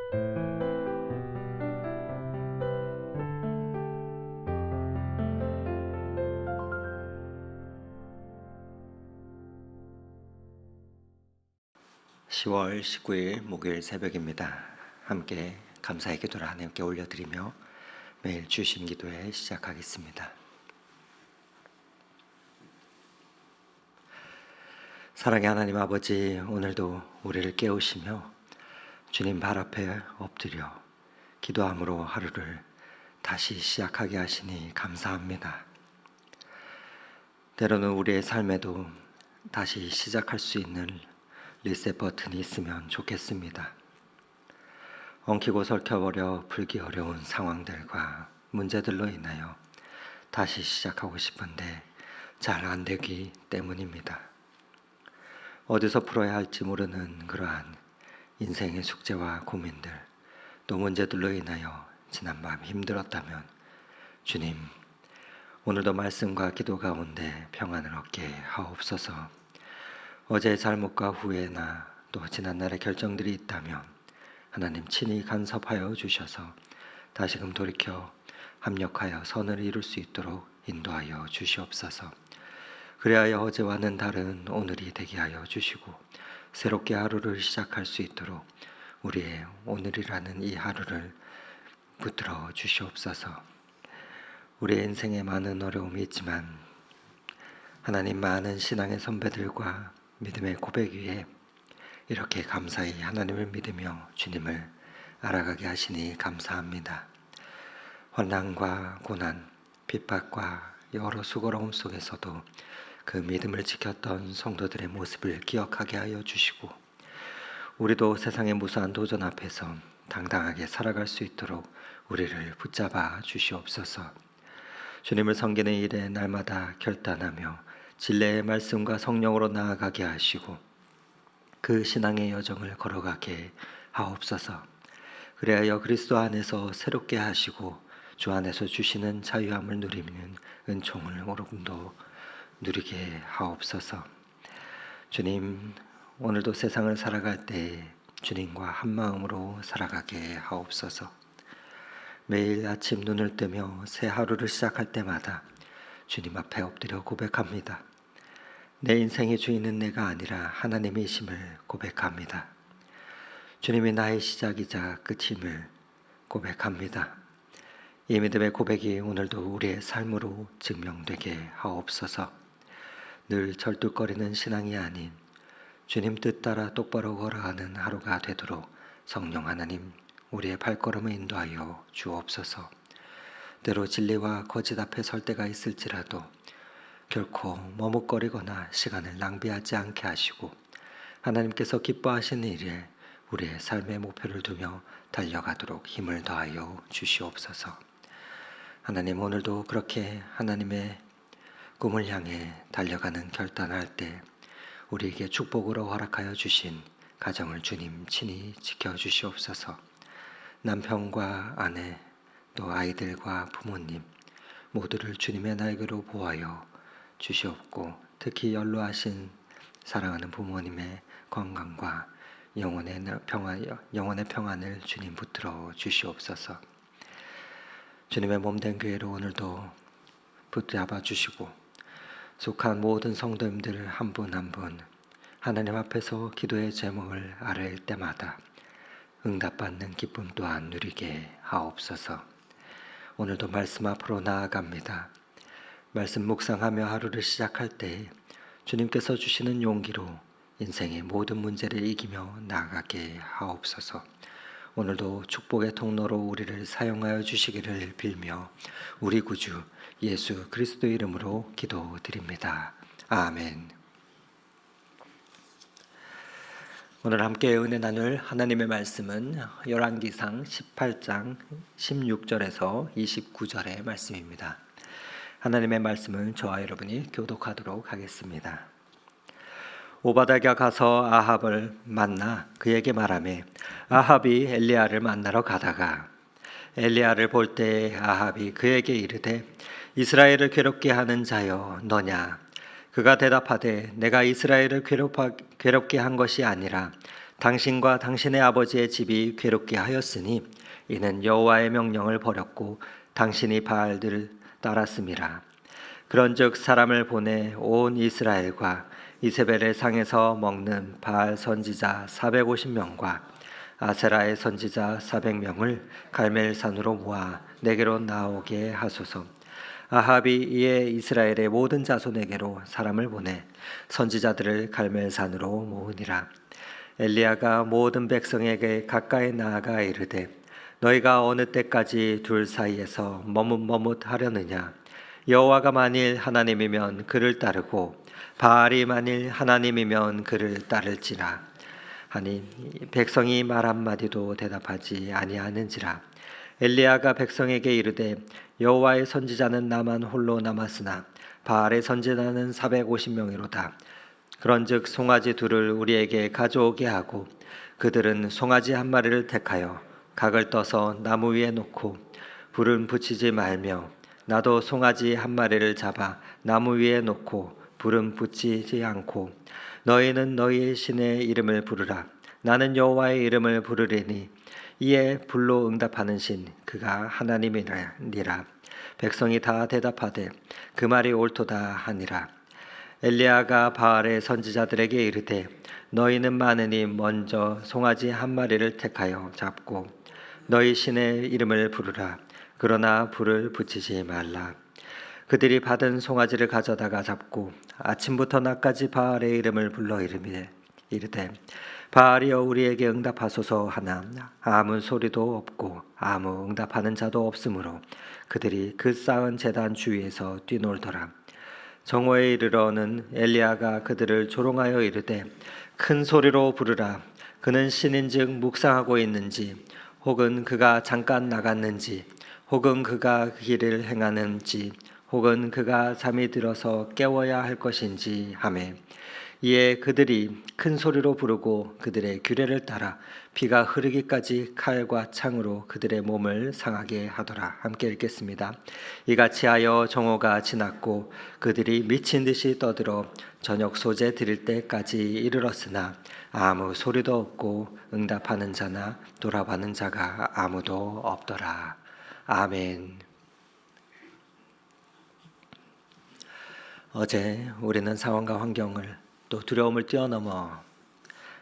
(10월 19일) 목요일 새벽입니다. 함께 감사의 기도를 하나님께 올려드리며 매일 주신 기도회 시작하겠습니다. 사랑의 하나님 아버지, 오늘도 우리를 깨우시며 주님 발 앞에 엎드려 기도함으로 하루를 다시 시작하게 하시니 감사합니다. 때로는 우리의 삶에도 다시 시작할 수 있는 리셋 버튼이 있으면 좋겠습니다. 엉키고 설켜버려 풀기 어려운 상황들과 문제들로 인하여 다시 시작하고 싶은데 잘 안 되기 때문입니다. 어디서 풀어야 할지 모르는 그러한 인생의 숙제와 고민들, 또 문제들로 인하여 지난밤 힘들었다면 주님, 오늘도 말씀과 기도 가운데 평안을 얻게 하옵소서. 어제의 잘못과 후회나 또 지난날의 결정들이 있다면 하나님 친히 간섭하여 주셔서 다시금 돌이켜 합력하여 선을 이룰 수 있도록 인도하여 주시옵소서. 그리하여 어제와는 다른 오늘이 되게 하여 주시고 새롭게 하루를 시작할 수 있도록 우리의 오늘이라는 이 하루를 붙들어 주시옵소서. 우리의 인생에 많은 어려움이 있지만 하나님, 많은 신앙의 선배들과 믿음의 고백 위에 이렇게 감사히 하나님을 믿으며 주님을 알아가게 하시니 감사합니다. 환난과 고난, 핍박과 여러 수고로움 속에서도 그 믿음을 지켰던 성도들의 모습을 기억하게 하여 주시고 우리도 세상의 무수한 도전 앞에서 당당하게 살아갈 수 있도록 우리를 붙잡아 주시옵소서. 주님을 섬기는 일에 날마다 결단하며 진리의 말씀과 성령으로 나아가게 하시고 그 신앙의 여정을 걸어가게 하옵소서. 그리하여 그리스도 안에서 새롭게 하시고 주 안에서 주시는 자유함을 누리는 은총을 오늘도 누리게 하옵소서. 주님, 오늘도 세상을 살아갈 때 주님과 한마음으로 살아가게 하옵소서. 매일 아침 눈을 뜨며 새 하루를 시작할 때마다 주님 앞에 엎드려 고백합니다. 내 인생의 주인은 내가 아니라 하나님이심을 고백합니다. 주님이 나의 시작이자 끝임을 고백합니다. 이 믿음의 고백이 오늘도 우리의 삶으로 증명되게 하옵소서. 늘 절뚝거리는 신앙이 아닌 주님 뜻 따라 똑바로 걸어가는 하루가 되도록 성령 하나님, 우리의 발걸음을 인도하여 주옵소서. 때로 진리와 거짓 앞에 설 때가 있을지라도 결코 머뭇거리거나 시간을 낭비하지 않게 하시고 하나님께서 기뻐하시는 일에 우리의 삶의 목표를 두며 달려가도록 힘을 더하여 주시옵소서. 하나님, 오늘도 그렇게 하나님의 꿈을 향해 달려가는 결단할 때 우리에게 축복으로 허락하여 주신 가정을 주님 친히 지켜주시옵소서. 남편과 아내, 또 아이들과 부모님 모두를 주님의 날개로 보호하여 주시옵고 특히 연로하신 사랑하는 부모님의 건강과 영혼의 평안을 주님 붙들어 주시옵소서. 주님의 몸된 교회로 오늘도 붙잡아 주시고 속한 모든 성도님들 한 분 한 분 하나님 앞에서 기도의 제목을 아뢰일 때마다 응답받는 기쁨 또한 누리게 하옵소서. 오늘도 말씀 앞으로 나아갑니다. 말씀 묵상하며 하루를 시작할 때 주님께서 주시는 용기로 인생의 모든 문제를 이기며 나아가게 하옵소서. 오늘도 축복의 통로로 우리를 사용하여 주시기를 빌며 우리 구주 예수 그리스도 이름으로 기도드립니다. 아멘. 오늘 함께 은혜 나눌 하나님의 말씀은 열왕기상 18장 16절에서 29절의 말씀입니다. 하나님의 말씀을 저와 여러분이 교독하도록 하겠습니다. 오바댜가 가서 아합을 만나 그에게 말하매 아합이 엘리야를 만나러 가다가 엘리야를 볼 때 아합이 그에게 이르되 이스라엘을 괴롭게 하는 자여 너냐? 그가 대답하되 내가 이스라엘을 괴롭게 한 것이 아니라 당신과 당신의 아버지의 집이 괴롭게 하였으니 이는 여호와의 명령을 버렸고 당신이 바알들을 따랐음이라. 그런즉 사람을 보내 온 이스라엘과 이세벨의 상에서 먹는 바알 선지자 450명과 아세라의 선지자 400명을 갈멜산으로 모아 내게로 나오게 하소서. 아합이 이에 이스라엘의 모든 자손에게로 사람을 보내 선지자들을 갈멜산으로 모으니라. 엘리야가 모든 백성에게 가까이 나아가 이르되 너희가 어느 때까지 둘 사이에서 머뭇머뭇하려느냐. 여호와가 만일 하나님이면 그를 따르고 바알이 만일 하나님이면 그를 따를지라 하니 백성이 말 한마디도 대답하지 아니하는지라. 엘리야가 백성에게 이르되 여호와의 선지자는 나만 홀로 남았으나 바알의 선지자는 450명이로다. 그런즉 송아지 둘을 우리에게 가져오게 하고 그들은 송아지 한 마리를 택하여 각을 떠서 나무 위에 놓고 불은 붙이지 말며 나도 송아지 한 마리를 잡아 나무 위에 놓고 불은 붙이지 않고 너희는 너희의 신의 이름을 부르라. 나는 여호와의 이름을 부르리니 이에 불로 응답하는 신 그가 하나님이니라. 백성이 다 대답하되 그 말이 옳도다 하니라. 엘리야가 바알의 선지자들에게 이르되 너희는 많으니 먼저 송아지 한 마리를 택하여 잡고 너희 신의 이름을 부르라. 그러나 불을 붙이지 말라. 그들이 받은 송아지를 가져다가 잡고 아침부터 낮까지 바알의 이름을 불러 이르되 바알이여 우리에게 응답하소서 하나 아무 소리도 없고 아무 응답하는 자도 없으므로 그들이 그 쌓은 제단 주위에서 뛰놀더라. 정오에 이르러는 엘리야가 그들을 조롱하여 이르되 큰 소리로 부르라. 그는 신인즉 묵상하고 있는지 혹은 그가 잠깐 나갔는지 혹은 그가 길을 행하는지 혹은 그가 잠이 들어서 깨워야 할 것인지 하매 이에 그들이 큰 소리로 부르고 그들의 규례를 따라 피가 흐르기까지 칼과 창으로 그들의 몸을 상하게 하더라. 함께 읽겠습니다. 이같이 하여 정오가 지났고 그들이 미친 듯이 떠들어 저녁 소재 드릴 때까지 이르렀으나 아무 소리도 없고 응답하는 자나 돌아가는 자가 아무도 없더라. 아멘. 어제 우리는 상황과 환경을 또 두려움을 뛰어넘어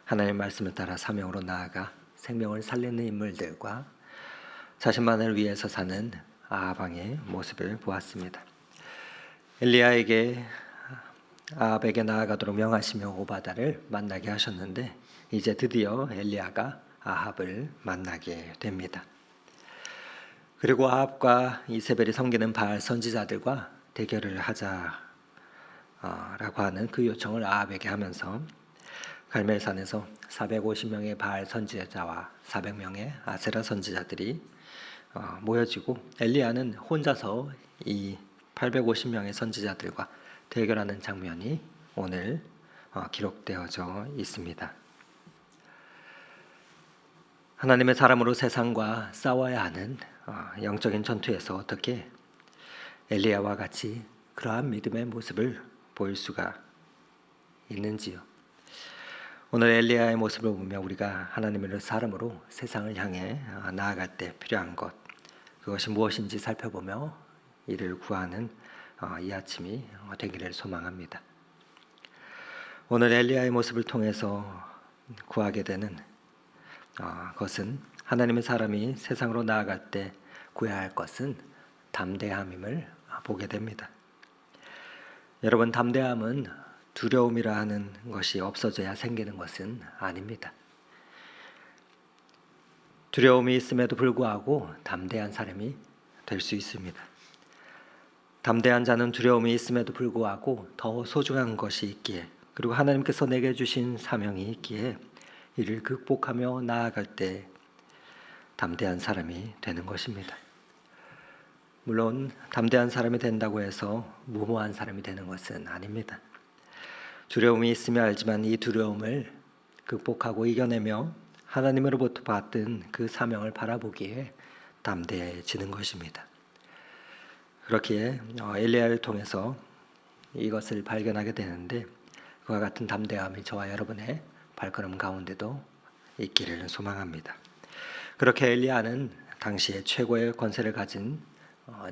하나님의 말씀을 따라 사명으로 나아가 생명을 살리는 인물들과 자신만을 위해서 사는 아합 왕의 모습을 보았습니다. 엘리야에게 아합에게 나아가도록 명하시며 오바다를 만나게 하셨는데 이제 드디어 엘리야가 아합을 만나게 됩니다. 그리고 아합과 이세벨이 섬기는 바알 선지자들과 대결을 하자 라고 하는 그 요청을 아합에게 하면서 갈멜산에서 450명의 바알 선지자와 400명의 아세라 선지자들이 모여지고 엘리야는 혼자서 이 850명의 선지자들과 대결하는 장면이 오늘 기록되어져 있습니다. 하나님의 사람으로 세상과 싸워야 하는 영적인 전투에서 어떻게 엘리야와 같이 그러한 믿음의 모습을 보일 수가 있는지요. 오늘 엘리야의 모습을 보며 우리가 하나님의 사람으로 세상을 향해 나아갈 때 필요한 것 그것이 무엇인지 살펴보며 이를 구하는 이 아침이 되기를 소망합니다. 오늘 엘리야의 모습을 통해서 구하게 되는 것은 하나님의 사람이 세상으로 나아갈 때 구해야 할 것은 담대함임을 보게 됩니다. 여러분, 담대함은 두려움이라 하는 것이 없어져야 생기는 것은 아닙니다. 두려움이 있음에도 불구하고 담대한 사람이 될 수 있습니다. 담대한 자는 두려움이 있음에도 불구하고 더 소중한 것이 있기에 그리고 하나님께서 내게 주신 사명이 있기에 이를 극복하며 나아갈 때 담대한 사람이 되는 것입니다. 물론 담대한 사람이 된다고 해서 무모한 사람이 되는 것은 아닙니다. 두려움이 있으며 알지만 이 두려움을 극복하고 이겨내며 하나님으로부터 받은 그 사명을 바라보기에 담대해지는 것입니다. 그렇기에 엘리야를 통해서 이것을 발견하게 되는데 그와 같은 담대함이 저와 여러분의 발걸음 가운데도 있기를 소망합니다. 그렇게 엘리야는 당시에 최고의 권세를 가진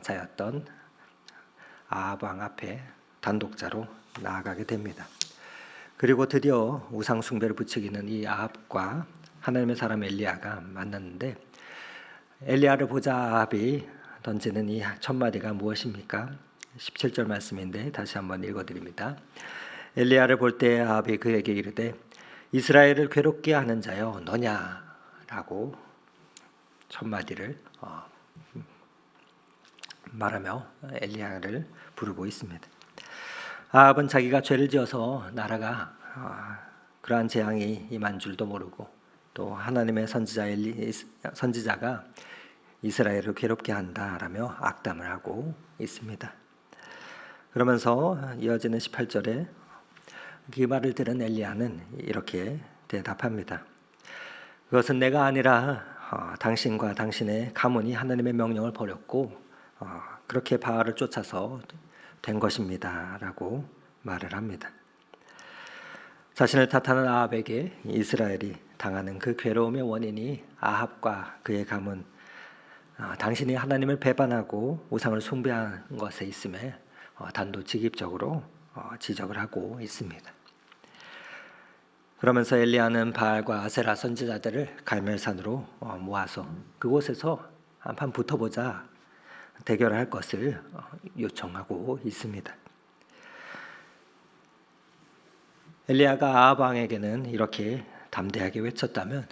자였던 아합 왕 앞에 단독자로 나아가게 됩니다. 그리고 드디어 우상 숭배를 부추기는 이 아합과 하나님의 사람 엘리야가 만났는데, 엘리야를 보자 아합이 던지는 이 첫 마디가 무엇입니까? 17절 말씀인데 다시 한번 읽어드립니다. 엘리야를 볼 때 아합이 그에게 이르되 이스라엘을 괴롭게 하는 자여 너냐라고 첫 마디를 말하며 엘리야를 부르고 있습니다. 아합은 자기가 죄를 지어서 나라가 그러한 재앙이 임한 줄도 모르고, 또 하나님의 선지자가 이스라엘을 괴롭게 한다라며 악담을 하고 있습니다. 그러면서 이어지는 18절에 그 말을 들은 엘리야는 이렇게 대답합니다. 그것은 내가 아니라 당신과 당신의 가문이 하나님의 명령을 버렸고 그렇게 바알을 쫓아서 된 것입니다 라고 말을 합니다. 자신을 탓하는 아합에게 이스라엘이 당하는 그 괴로움의 원인이 아합과 그의 가문, 당신이 하나님을 배반하고 우상을 숭배한 것에 있음에 단도직입적으로 지적을 하고 있습니다. 그러면서 엘리야는 바알과 아세라 선지자들을 갈멜산으로 모아서 그곳에서 한판 붙어보자 대결할 것을 요청하고 있습니다. 엘리야가 아합 왕에게는 이렇게 담대하게 외쳤다면,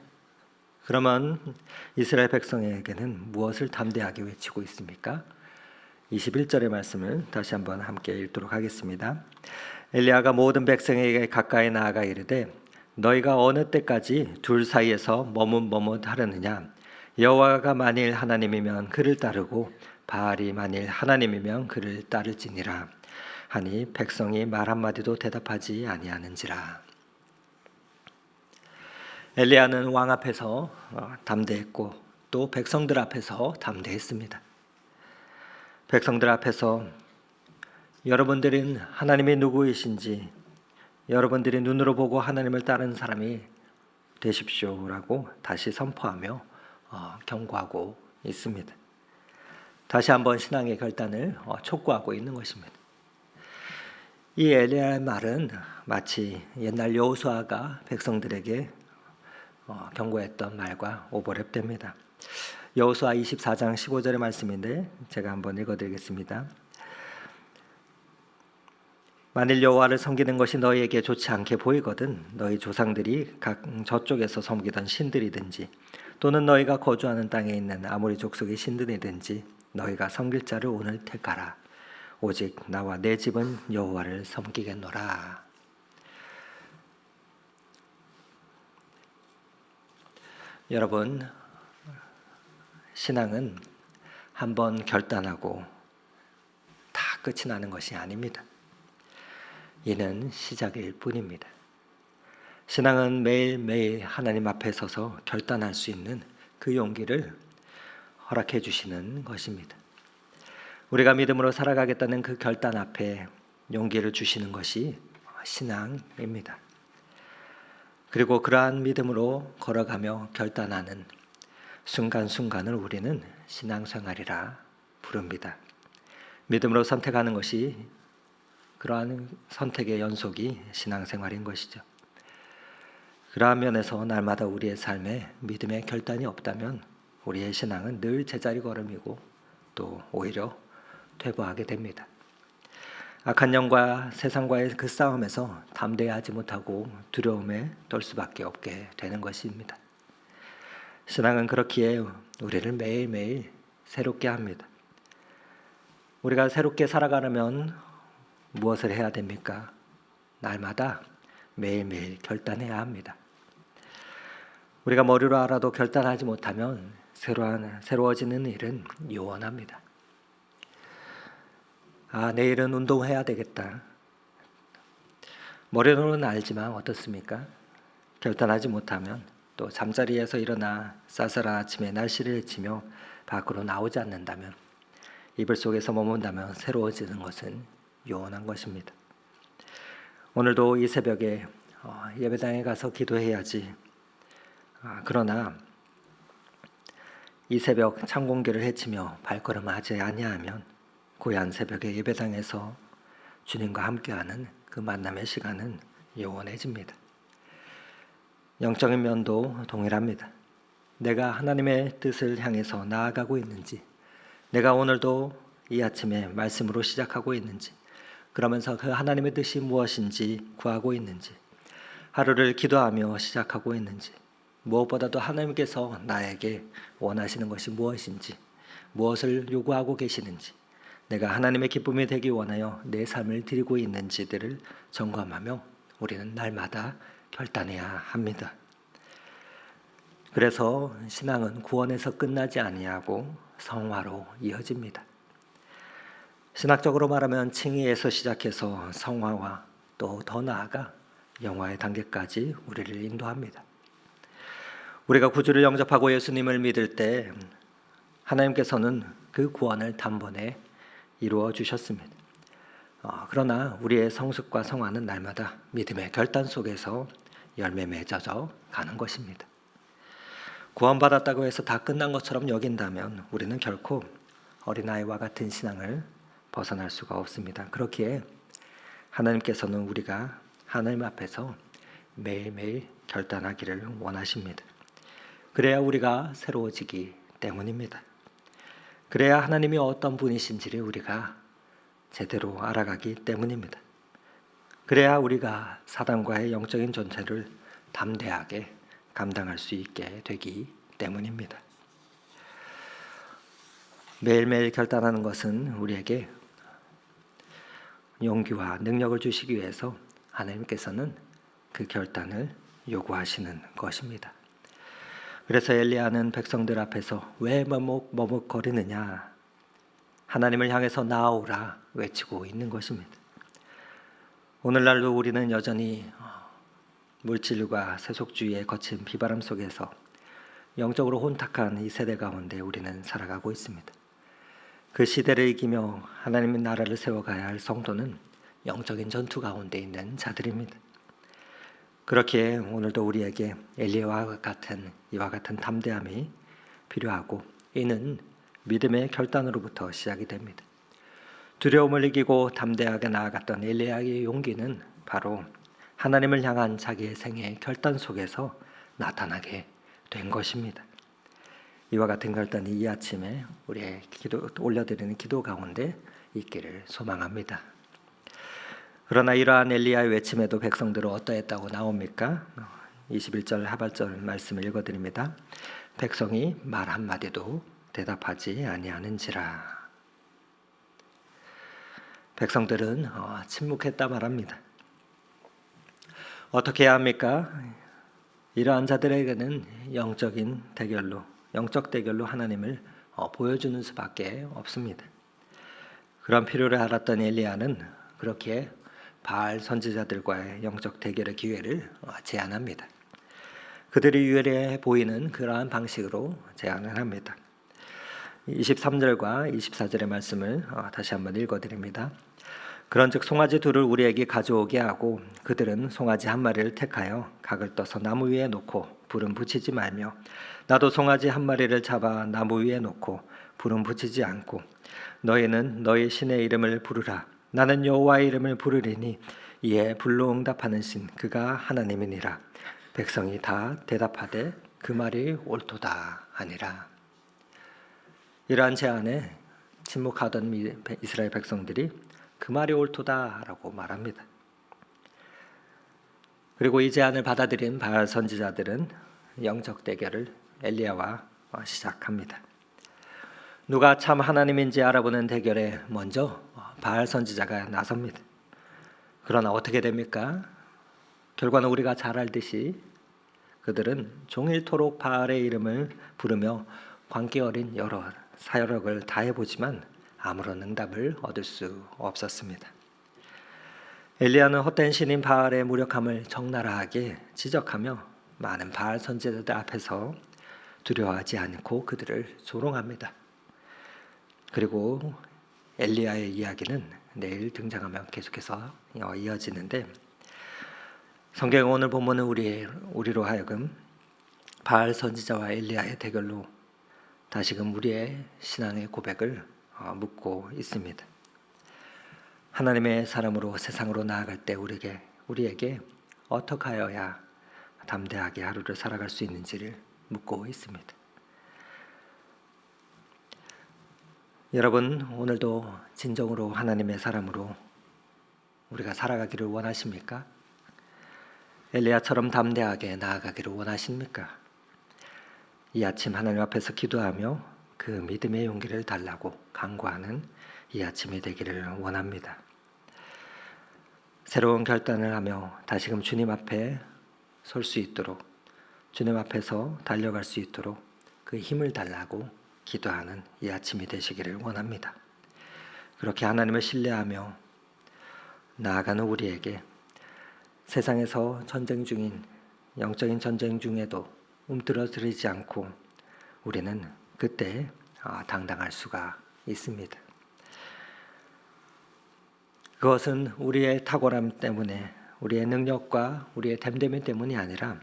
그러면 이스라엘 백성에게는 무엇을 담대하게 외치고 있습니까? 21절의 말씀을 다시 한번 함께 읽도록 하겠습니다. 엘리야가 모든 백성에게 가까이 나아가 이르되 너희가 어느 때까지 둘 사이에서 머뭇머뭇하려느냐? 여호와가 만일 하나님이면 그를 따르고 바알이 만일 하나님이면 그를 따를지니라 하니 백성이 말 한마디도 대답하지 아니하는지라. 엘리야는 왕 앞에서 담대했고 또 백성들 앞에서 담대했습니다. 백성들 앞에서 여러분들은 하나님이 누구이신지 여러분들이 눈으로 보고 하나님을 따르는 사람이 되십시오라고 다시 선포하며 경고하고 있습니다. 다시 한번 신앙의 결단을 촉구하고 있는 것입니다. 이 엘리야의 말은 마치 옛날 여호수아가 백성들에게 경고했던 말과 오버랩됩니다. 여호수아 24장 15절의 말씀인데 제가 한번 읽어드리겠습니다. 만일 여호와를 섬기는 것이 너희에게 좋지 않게 보이거든 너희 조상들이 각 저쪽에서 섬기던 신들이든지 또는 너희가 거주하는 땅에 있는 아모리 족속의 신들이든지 너희가 섬길 자를 오늘 택하라. 오직 나와 내 집은 여호와를 섬기겠노라. 여러분, 신앙은 한번 결단하고 다 끝이 나는 것이 아닙니다. 이는 시작일 뿐입니다. 신앙은 매일매일 하나님 앞에 서서 결단할 수 있는 그 용기를 허락해 주시는 것입니다. 우리가 믿음으로 살아가겠다는 그 결단 앞에 용기를 주시는 것이 신앙입니다. 그리고 그러한 믿음으로 걸어가며 결단하는 순간순간을 우리는 신앙생활이라 부릅니다. 믿음으로 선택하는 것이 그러한 선택의 연속이 신앙생활인 것이죠. 그러한 면에서 날마다 우리의 삶에 믿음의 결단이 없다면 우리의 신앙은 늘 제자리 걸음이고 또 오히려 퇴보하게 됩니다. 악한 영과 세상과의 그 싸움에서 담대하지 못하고 두려움에 떨 수밖에 없게 되는 것입니다. 신앙은 그렇기에 우리를 매일매일 새롭게 합니다. 우리가 새롭게 살아가려면 무엇을 해야 됩니까? 날마다 매일매일 결단해야 합니다. 우리가 머리로 알아도 결단하지 못하면 새로워지는 일은 요원합니다. 내일은 운동해야 되겠다. 머리로는 알지만 어떻습니까? 결단하지 못하면 또 잠자리에서 일어나 쌀쌀한 아침에 날씨를 헤치며 밖으로 나오지 않는다면, 이불 속에서 머문다면 새로워지는 것은 요원한 것입니다. 오늘도 이 새벽에 예배당에 가서 기도해야지, 그러나 이 새벽 창공기를 헤치며 발걸음하지 아니하면 고요한 새벽에 예배당에서 주님과 함께하는 그 만남의 시간은 영원해집니다. 영적인 면도 동일합니다. 내가 하나님의 뜻을 향해서 나아가고 있는지, 내가 오늘도 이 아침에 말씀으로 시작하고 있는지, 그러면서 그 하나님의 뜻이 무엇인지 구하고 있는지, 하루를 기도하며 시작하고 있는지, 무엇보다도 하나님께서 나에게 원하시는 것이 무엇인지, 무엇을 요구하고 계시는지, 내가 하나님의 기쁨이 되기 원하여 내 삶을 드리고 있는지들을 점검하며 우리는 날마다 결단해야 합니다. 그래서 신앙은 구원에서 끝나지 아니하고 성화로 이어집니다. 신학적으로 말하면 칭의에서 시작해서 성화와 또 더 나아가 영화의 단계까지 우리를 인도합니다. 우리가 구주를 영접하고 예수님을 믿을 때 하나님께서는 그 구원을 단번에 이루어 주셨습니다. 그러나 우리의 성숙과 성화는 날마다 믿음의 결단 속에서 열매 맺어져 가는 것입니다. 구원받았다고 해서 다 끝난 것처럼 여긴다면 우리는 결코 어린아이와 같은 신앙을 벗어날 수가 없습니다. 그렇기에 하나님께서는 우리가 하나님 앞에서 매일매일 결단하기를 원하십니다. 그래야 우리가 새로워지기 때문입니다. 그래야 하나님이 어떤 분이신지를 우리가 제대로 알아가기 때문입니다. 그래야 우리가 사단과의 영적인 전쟁을 담대하게 감당할 수 있게 되기 때문입니다. 매일매일 결단하는 것은 우리에게 용기와 능력을 주시기 위해서 하나님께서는 그 결단을 요구하시는 것입니다. 그래서 엘리야는 백성들 앞에서 왜 머뭇거리느냐, 하나님을 향해서 나아오라 외치고 있는 것입니다. 오늘날도 우리는 여전히 물질과 세속주의의 거친 비바람 속에서 영적으로 혼탁한 이 세대 가운데 우리는 살아가고 있습니다. 그 시대를 이기며 하나님의 나라를 세워가야 할 성도는 영적인 전투 가운데 있는 자들입니다. 그렇기에 오늘도 우리에게 엘리야와 같은 이와 같은 담대함이 필요하고, 이는 믿음의 결단으로부터 시작이 됩니다. 두려움을 이기고 담대하게 나아갔던 엘리야의 용기는 바로 하나님을 향한 자기의 생애의 결단 속에서 나타나게 된 것입니다. 이와 같은 결단이 이 아침에 우리의 올려드리는 기도 가운데 있기를 소망합니다. 그러나 이러한 엘리야의 외침에도 백성들은 어떠했다고 나옵니까? 21절 하반절 말씀을 읽어드립니다. 백성이 말 한마디도 대답하지 아니하는지라. 백성들은 침묵했다 말합니다. 어떻게 해야 합니까? 이러한 자들에게는 영적 대결로 하나님을 보여주는 수밖에 없습니다. 그런 필요를 알았던 엘리야는 그렇게 바알 선지자들과의 영적 대결의 기회를 제안합니다. 그들이 유일해 보이는 그러한 방식으로 제안을 합니다. 23절과 24절의 말씀을 다시 한번 읽어드립니다. 그런즉 송아지 둘을 우리에게 가져오게 하고 그들은 송아지 한 마리를 택하여 각을 떠서 나무 위에 놓고 불은 붙이지 말며, 나도 송아지 한 마리를 잡아 나무 위에 놓고 불은 붙이지 않고, 너희는 너희 신의 이름을 부르라. 나는 여호와의 이름을 부르리니 이에 불로 응답하는 신 그가 하나님이니라. 백성이 다 대답하되 그 말이 옳도다 하니라. 이러한 제안에 침묵하던 이스라엘 백성들이 그 말이 옳도다라고 말합니다. 그리고 이 제안을 받아들인 바알 선지자들은 영적 대결을 엘리야와 시작합니다. 누가 참 하나님인지 알아보는 대결에 먼저 바알 선지자가 나섭니다. 그러나 어떻게 됩니까? 결과는 우리가 잘 알듯이 그들은 종일토록 바알의 이름을 부르며 광기 어린 여러 사역을 다해보지만 아무런 응답을 얻을 수 없었습니다. 엘리야는 헛된 신인 바알의 무력함을 적나라하게 지적하며 많은 바알 선지자들 앞에서 두려워하지 않고 그들을 조롱합니다. 그리고 엘리야의 이야기는 내일 등장하며 계속해서 이어지는데, 성경 오늘 본문은 우리로 하여금 바알 선지자와 엘리야의 대결로 다시금 우리의 신앙의 고백을 묻고 있습니다. 하나님의 사람으로 세상으로 나아갈 때 우리에게 어떻게 하여야 담대하게 하루를 살아갈 수 있는지를 묻고 있습니다. 여러분, 오늘도 진정으로 하나님의 사람으로 우리가 살아가기를 원하십니까? 엘리야처럼 담대하게 나아가기를 원하십니까? 이 아침 하나님 앞에서 기도하며 그 믿음의 용기를 달라고 간구하는 이 아침이 되기를 원합니다. 새로운 결단을 하며 다시금 주님 앞에 설 수 있도록, 주님 앞에서 달려갈 수 있도록 그 힘을 달라고 기도하는 이 아침이 되시기를 원합니다. 그렇게 하나님을 신뢰하며 나아가는 우리에게 세상에서 전쟁 중인 영적인 전쟁 중에도 움츠러들지 않고 우리는 그때 당당할 수가 있습니다. 그것은 우리의 탁월함 때문에, 우리의 능력과 우리의 됨됨이 때문이 아니라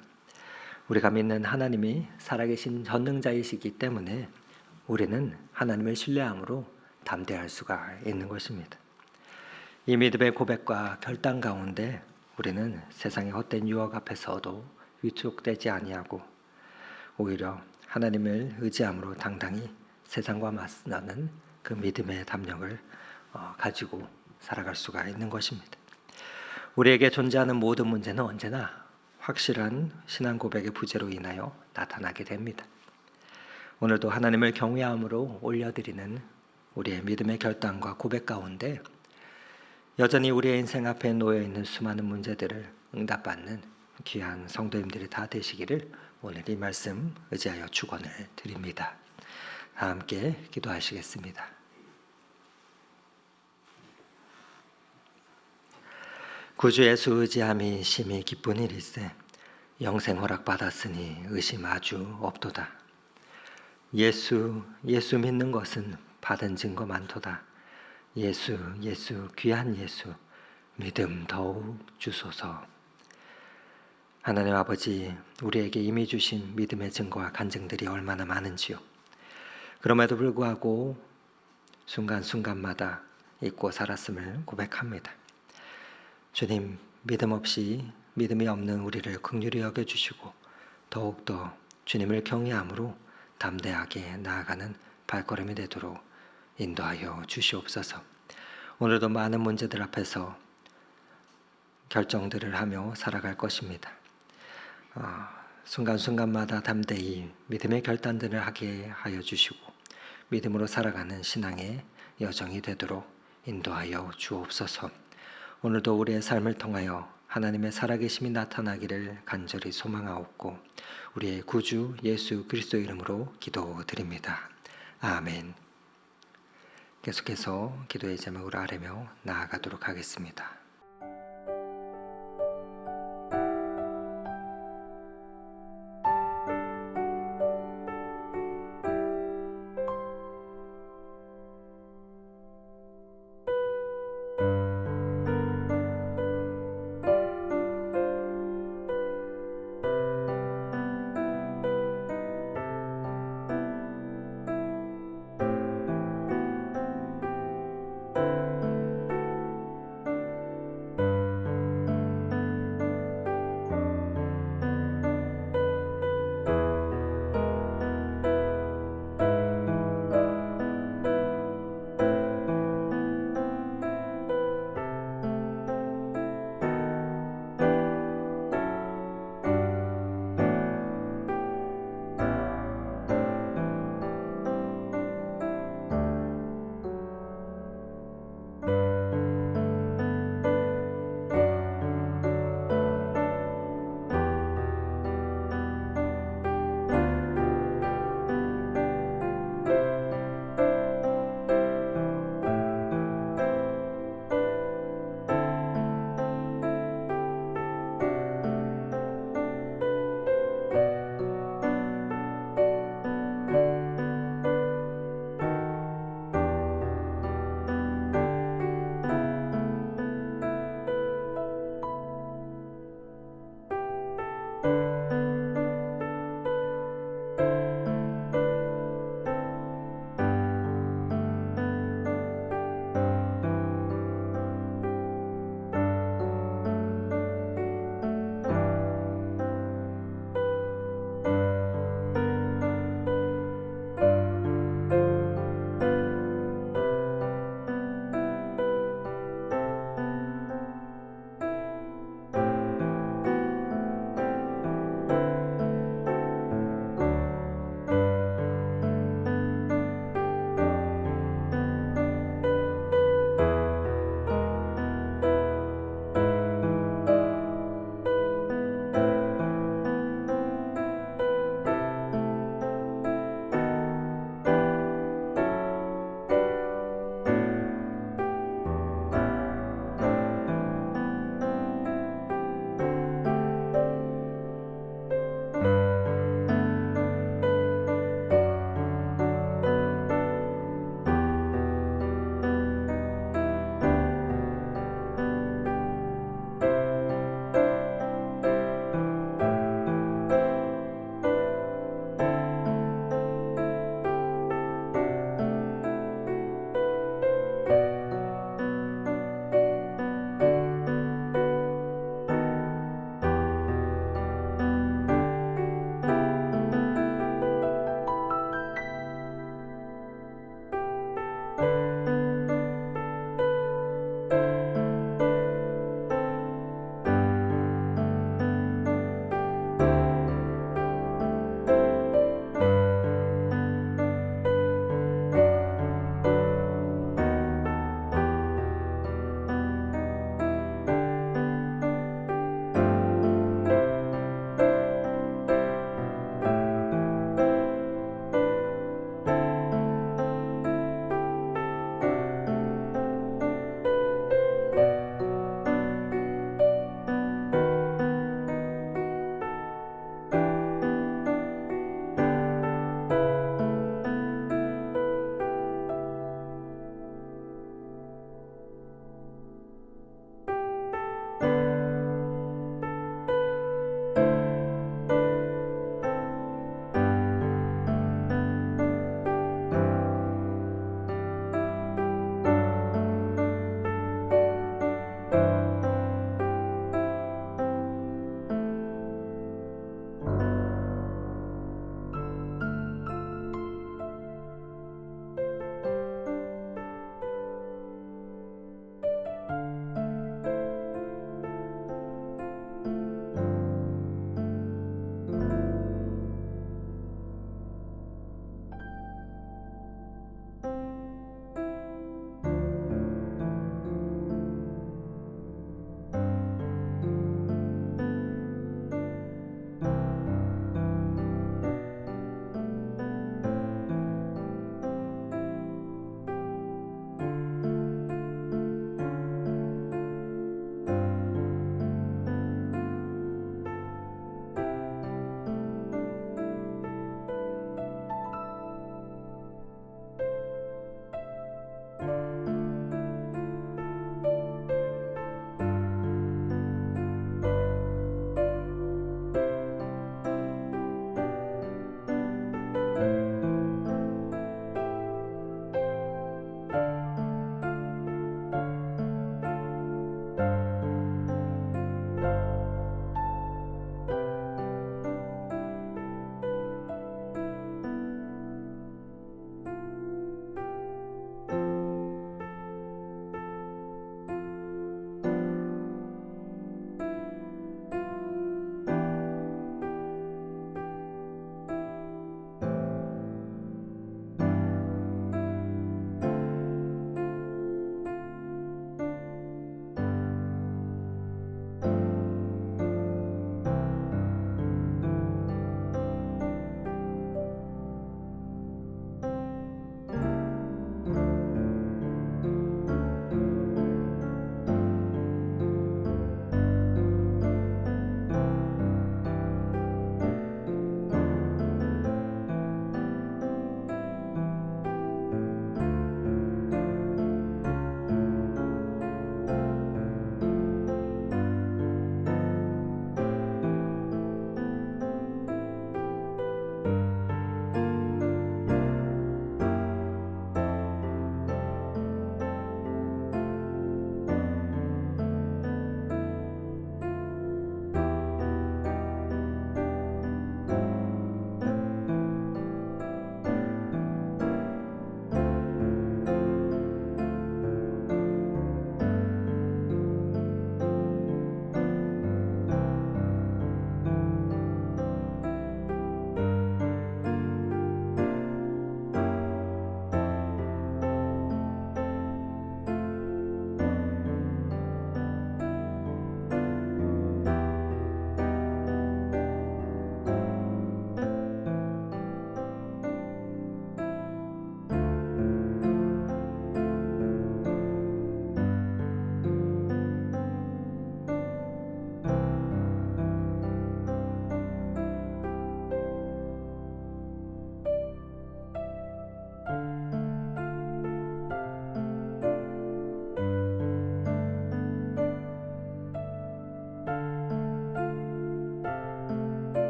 우리가 믿는 하나님이 살아계신 전능자이시기 때문에 우리는 하나님을 신뢰함으로 담대할 수가 있는 것입니다. 이 믿음의 고백과 결단 가운데 우리는 세상의 헛된 유혹 앞에서도 위축되지 아니하고 오히려 하나님을 의지함으로 당당히 세상과 맞서는 그 믿음의 담력을 가지고 살아갈 수가 있는 것입니다. 우리에게 존재하는 모든 문제는 언제나 확실한 신앙 고백의 부재로 인하여 나타나게 됩니다. 오늘도 하나님을 경외함으로 올려드리는 우리의 믿음의 결단과 고백 가운데 여전히 우리의 인생 앞에 놓여있는 수많은 문제들을 응답받는 귀한 성도님들이 다 되시기를 오늘 이 말씀 의지하여 축원을 드립니다. 다 함께 기도하시겠습니다. 구주 예수 의지함이 심히 기쁜 일일세. 영생 허락 받았으니 의심 아주 없도다. 예수 믿는 것은 받은 증거 많도다. 예수 귀한 예수 믿음 더욱 주소서. 하나님 아버지, 우리에게 이미 주신 믿음의 증거와 간증들이 얼마나 많은지요. 그럼에도 불구하고 순간순간마다 잊고 살았음을 고백합니다. 주님, 믿음이 없는 우리를 긍휼히 여겨주시고 더욱더 주님을 경외함으로 담대하게 나아가는 발걸음이 되도록 인도하여 주시옵소서. 오늘도 많은 문제들 앞에서 결정들을 하며 살아갈 것입니다. 순간순간마다 담대히 믿음의 결단들을 하게 하여 주시고 믿음으로 살아가는 신앙의 여정이 되도록 인도하여 주옵소서. 오늘도 우리의 삶을 통하여 하나님의 살아계심이 나타나기를 간절히 소망하옵고 우리의 구주 예수 그리스도 이름으로 기도드립니다. 아멘. 계속해서 기도의 제목을 아뢰며 나아가도록 하겠습니다.